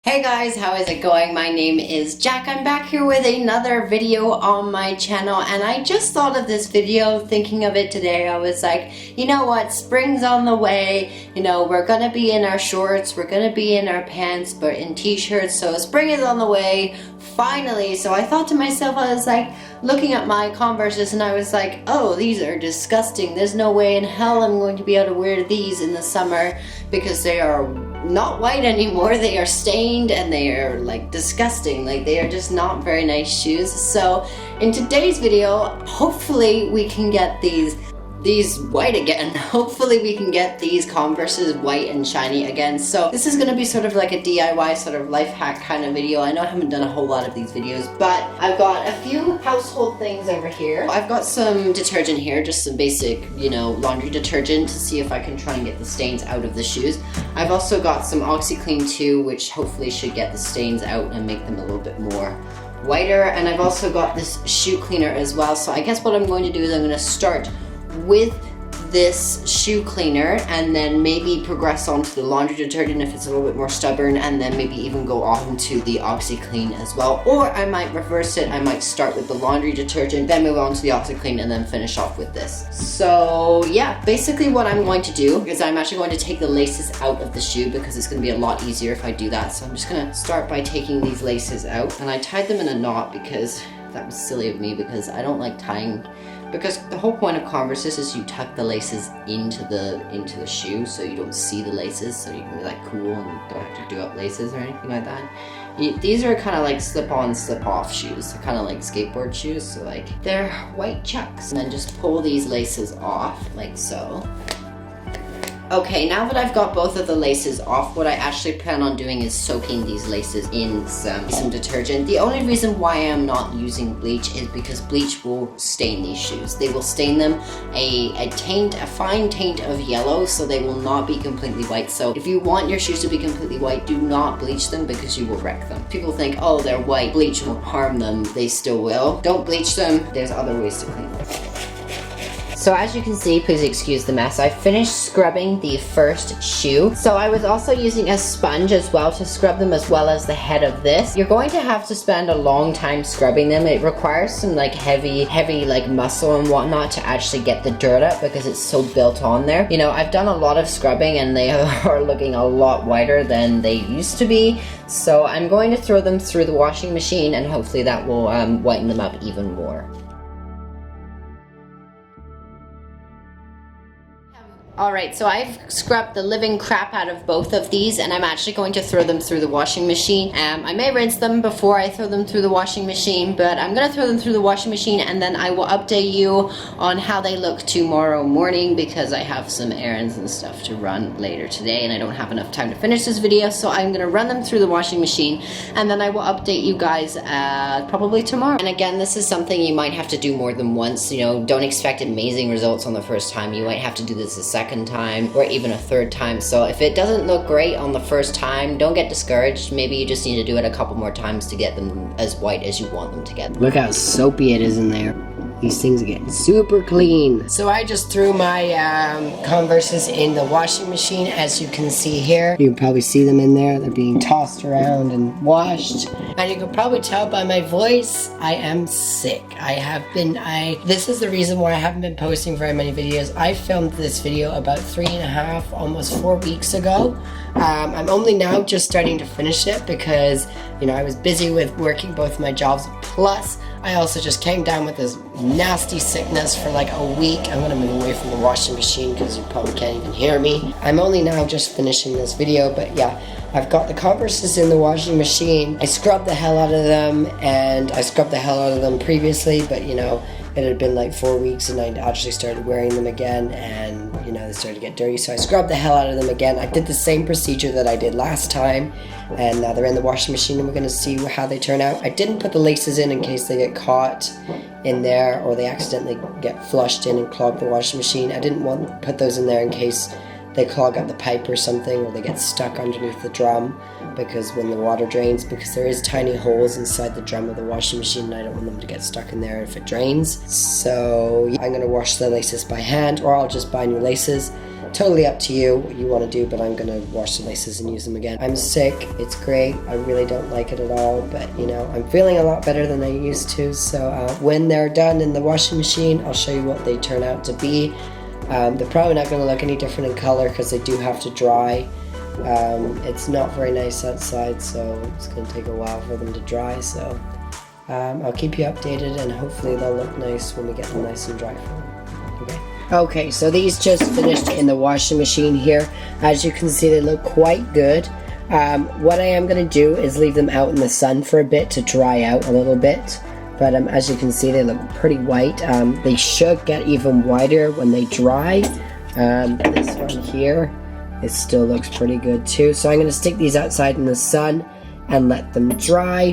Hey guys, how is it going? My name is Jack. I'm back here with another video on my channel, and I just thought of this video thinking of it today. I was like, you know what, spring's on the way, you know, we're gonna be in our shorts, we're gonna be in our pants, but in t-shirts, so spring is on the way, finally. So I thought to myself, I was like, looking at my Converses, and I was like, oh, these are disgusting. There's no way in hell I'm going to be able to wear these in the summer because they are not white anymore. They are stained and they are like disgusting. Like, they are just not very nice shoes. So in today's video, hopefully we can get these white again. Hopefully we can get these Converses white and shiny again. So this is going to be sort of like a DIY sort of life hack kind of video. I know I haven't done a whole lot of these videos, but I've got a few household things over here. I've got some detergent here, just some basic, you know, laundry detergent to see if I can try and get the stains out of the shoes. I've also got some OxiClean too, which hopefully should get the stains out and make them a little bit more whiter. And I've also got this shoe cleaner as well. So I guess what I'm going to do is I'm going to start with this shoe cleaner and then maybe progress on to the laundry detergent if it's a little bit more stubborn, and then maybe even go on to the OxiClean as well. Or I might reverse it. I might start with the laundry detergent, then move on to the OxiClean, and then finish off with this. So yeah, basically what I'm going to do is I'm actually going to take the laces out of the shoe because it's going to be a lot easier if I do that. So I'm just going to start by taking these laces out, and I tied them in a knot because that was silly of me, because I don't like tying, because the whole point of Converses is you tuck the laces into the shoe so you don't see the laces, so you can be like cool and don't have to do up laces or anything like that. These are kind of like slip-on, slip-off shoes. They're kind of like skateboard shoes, so like they're white chucks. And then just pull these laces off like so. Okay, now that I've got both of the laces off, what I actually plan on doing is soaking these laces in some detergent. The only reason why I'm not using bleach is because bleach will stain these shoes. They will stain them a fine taint of yellow, so they will not be completely white. So if you want your shoes to be completely white, do not bleach them because you will wreck them. People think, oh, they're white, bleach won't harm them. They still will. Don't bleach them. There's other ways to clean them. So as you can see, please excuse the mess, I finished scrubbing the first shoe. So I was also using a sponge as well to scrub them, as well as the head of this. You're going to have to spend a long time scrubbing them. It requires some like heavy like muscle and whatnot to actually get the dirt up because it's so built on there. You know, I've done a lot of scrubbing and they are looking a lot whiter than they used to be. So I'm going to throw them through the washing machine, and hopefully that will whiten them up even more. Alright, so I've scrubbed the living crap out of both of these, and I'm actually going to throw them through the washing machine. I may rinse them before I throw them through the washing machine, but I'm going to throw them through the washing machine, and then I will update you on how they look tomorrow morning, because I have some errands and stuff to run later today, and I don't have enough time to finish this video, so I'm going to run them through the washing machine, and then I will update you guys probably tomorrow. And again, this is something you might have to do more than once. You know, don't expect amazing results on the first time. You might have to do this a second time or even a third time. So if it doesn't look great on the first time, don't get discouraged. Maybe you just need to do it a couple more times to get them as white as you want them to get. Look how soapy it is in there. These things are getting super clean. So I just threw my Converses in the washing machine, as you can see here. You can probably see them in there. They're being tossed around and washed. And you can probably tell by my voice, I am sick. This is the reason why I haven't been posting very many videos. I filmed this video about 3.5, almost 4 weeks ago. I'm only now just starting to finish it because, you know, I was busy with working both my jobs, plus I also just came down with this nasty sickness for like a week. I'm gonna move away from the washing machine because you probably can't even hear me. I'm only now just finishing this video, but yeah, I've got the Converses in the washing machine. I scrubbed the hell out of them, and I scrubbed the hell out of them previously, but you know, it had been like 4 weeks and I actually started wearing them again, and you know, they started to get dirty, so I scrubbed the hell out of them again. I did the same procedure that I did last time, and now they're in the washing machine, and we're going to see how they turn out. I didn't put the laces in case they get caught in there or they accidentally get flushed in and clog the washing machine. I didn't want to put those in there in case they clog up the pipe or something, or they get stuck underneath the drum because when the water drains, because there is tiny holes inside the drum of the washing machine and I don't want them to get stuck in there if it drains. So I'm going to wash the laces by hand, or I'll just buy new laces. Totally up to you what you want to do, but I'm gonna wash the laces and use them again. I'm sick, it's great, I really don't like it at all, but you know, I'm feeling a lot better than I used to, so when they're done in the washing machine, I'll show you what they turn out to be. They're probably not gonna look any different in color because they do have to dry. It's not very nice outside, so it's gonna take a while for them to dry, so I'll keep you updated and hopefully they'll look nice when we get them nice and dry for them. Okay. Okay, so these just finished in the washing machine here. As you can see, they look quite good. What I am going to do is leave them out in the sun for a bit to dry out a little bit. But as you can see, they look pretty white. They should get even whiter when they dry. This one here, it still looks pretty good too. So I'm going to stick these outside in the sun and let them dry.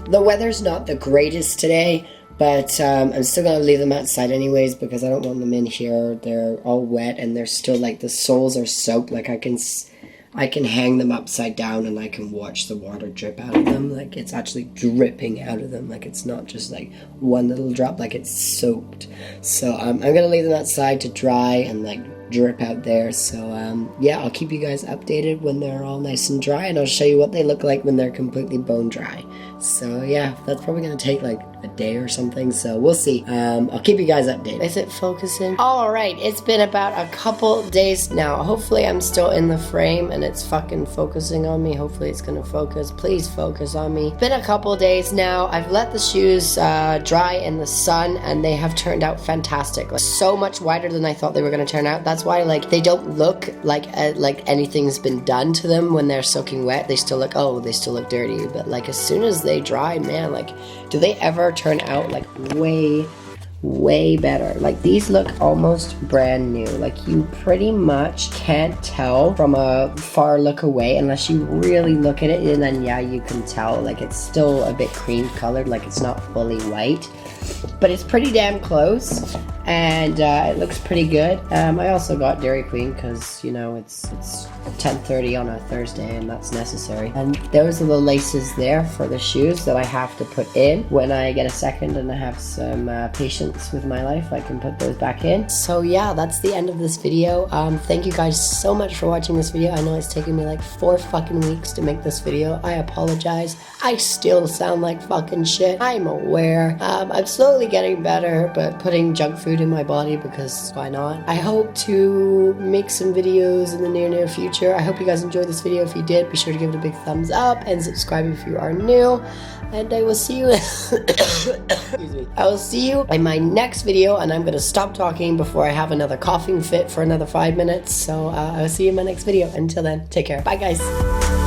The weather's not the greatest today. But I'm still going to leave them outside anyways because I don't want them in here. They're all wet and they're still like the soles are soaked. Like I can hang them upside down and I can watch the water drip out of them. Like it's actually dripping out of them. Like it's not just like one little drop, like it's soaked. So I'm going to leave them outside to dry and like drip out there. So yeah, I'll keep you guys updated when they're all nice and dry and I'll show you what they look like when they're completely bone dry. So yeah, that's probably going to take like a day or something, so we'll see. I'll keep you guys updated. Is it focusing? Alright, it's been about a couple days now. Hopefully I'm still in the frame and it's fucking focusing on me. Hopefully it's gonna focus. Please focus on me. Been a couple days now. I've let the shoes dry in the sun and they have turned out fantastic. Like, so much whiter than I thought they were gonna turn out. That's why like they don't look like anything's been done to them when they're soaking wet. They still look, oh, they still look dirty, but like as soon as they dry, man, like do they ever turn out like way better? Like these look almost brand new. Like you pretty much can't tell from a far look away unless you really look at it, and then yeah, you can tell like it's still a bit cream colored, like it's not fully white, but it's pretty damn close and it looks pretty good. I also got Dairy Queen because you know it's 10:30 on a Thursday and that's necessary. And those are the laces there for the shoes that I have to put in when I get a second and I have some patience with my life. I can put those back in. So yeah, that's the end of this video. Thank you guys so much for watching this video. I know it's taken me like 4 fucking weeks to make this video. I apologize. I still sound like fucking shit. I'm aware. I'm slowly getting better, but putting junk food in my body because why not? I hope to make some videos in the near future. I hope you guys enjoyed this video. If you did, be sure to give it a big thumbs up and subscribe if you are new. And I will see you excuse me. I will see you in my next video, and I'm going to stop talking before I have another coughing fit for another 5 minutes. So I will see you in my next video. Until then, take care. Bye guys.